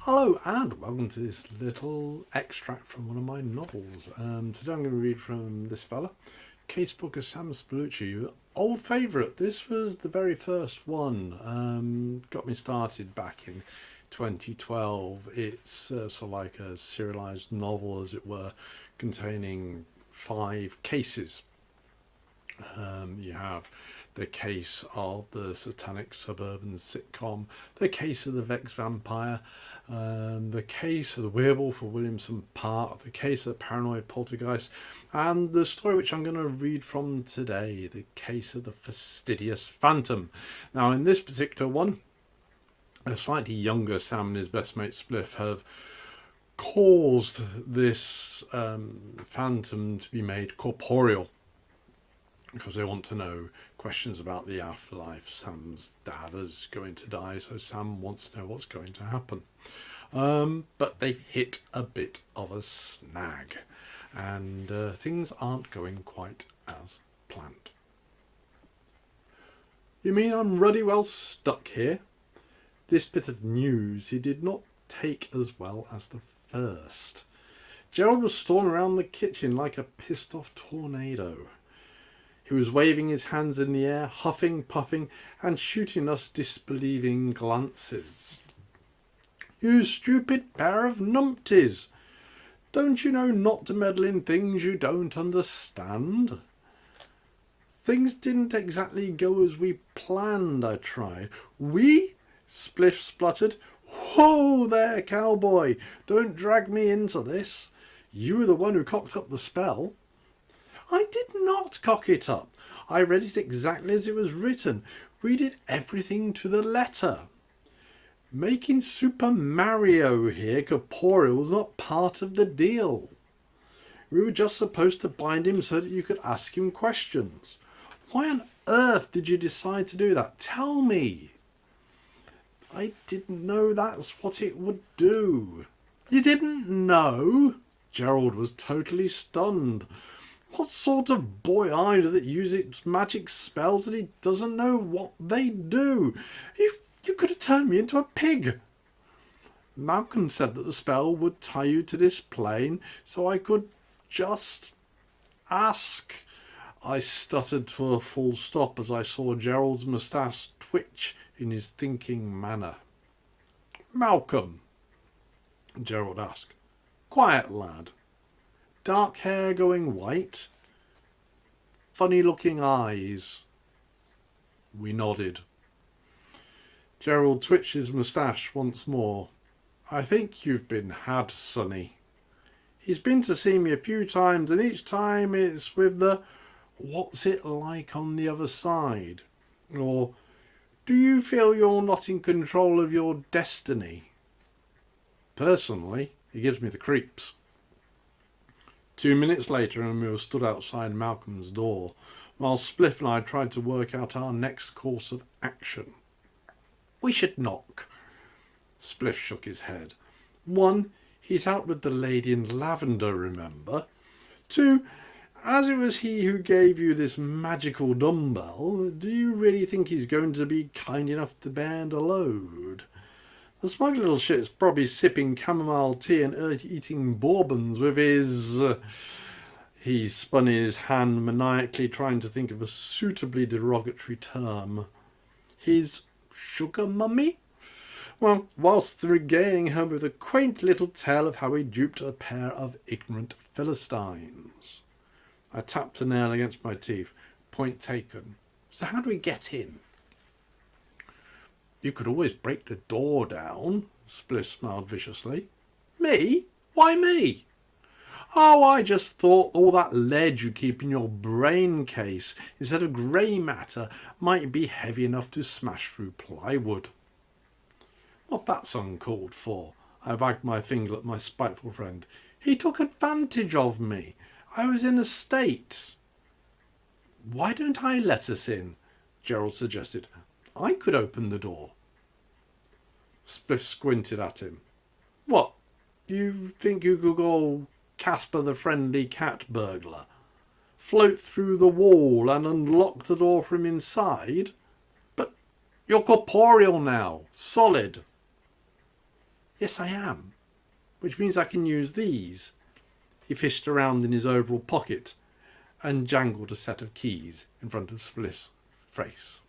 Hello and welcome to this little extract from one of my novels. Today I'm going to read from this fella, Casebook of Sam Spallucci, old favourite. This was the very first one, got me started back in 2012. It's sort of like a serialised novel, as it were, containing 5 cases. You have the case of the satanic suburban sitcom, the case of the Vex vampire, the case of the werewolf of Williamson Park, the case of the paranoid poltergeist, and the story which I'm going to read from today, the case of the Fastidious Phantom. Now, in this particular one, a slightly younger Sam and his best mate Spliff have caused this phantom to be made corporeal, because they want to know questions about the afterlife. Sam's dad is going to die, so Sam wants to know what's going to happen. But they've hit a bit of a snag, and things aren't going quite as planned. You mean I'm ruddy well stuck here? This bit of news he did not take as well as the first. Gerald was storming around the kitchen like a pissed off tornado. He was waving his hands in the air, huffing, puffing, and shooting us disbelieving glances. "You stupid pair of numpties! Don't you know not to meddle in things you don't understand?" "Things didn't exactly go as we planned," I tried. "We?" Spliff spluttered. "Whoa there, cowboy! Don't drag me into this. You were the one who cocked up the spell." "I did not cock it up. I read it exactly as it was written. We did everything to the letter. Making Super Mario here corporeal was not part of the deal. We were just supposed to bind him so that you could ask him questions. Why on earth did you decide to do that? Tell me." "I didn't know that's what it would do." "You didn't know?" Gerald was totally stunned. What sort of boy are you that uses magic spells that he doesn't know what they do? You could have turned me into a pig." "Malcolm said that the spell would tie you to this plane, so I could just ask." I stuttered to a full stop as I saw Gerald's moustache twitch in his thinking manner. "Malcolm?" Gerald asked. "Quiet lad. Dark hair going white. Funny looking eyes." We nodded. Gerald twitched his moustache once more. "I think you've been had, sonny. He's been to see me a few times, and each time it's with the 'what's it like on the other side?' or 'do you feel you're not in control of your destiny?' Personally, it gives me the creeps." 2 minutes later, and we were stood outside Malcolm's door, while Spliff and I tried to work out our next course of action. "We should knock." Spliff shook his head. "1, he's out with the lady in lavender, remember? 2, as it was he who gave you this magical dumbbell, do you really think he's going to be kind enough to bear the load? The smug little shit's probably sipping chamomile tea and eating bourbons with his..." He spun his hand maniacally, trying to think of a suitably derogatory term. "His sugar mummy? Well, whilst regaling her with a quaint little tale of how he duped a pair of ignorant Philistines." I tapped a nail against my teeth. Point taken. "So how do we get in?" "You could always break the door down." Spliff smiled viciously. "Me? Why me?" "Oh, I just thought all that lead you keep in your brain case instead of grey matter might be heavy enough to smash through plywood." "Well, that's uncalled for." I wagged my finger at my spiteful friend. "He took advantage of me. I was in a state." "Why don't I let us in?" Gerald suggested. "I could open the door." Spliff squinted at him. "What, you think you could go Casper the Friendly Cat burglar? Float through the wall and unlock the door from inside? But you're corporeal now, solid." Yes, I am. Which means I can use these. He fished around in his overall pocket and jangled a set of keys in front of Spliff's face.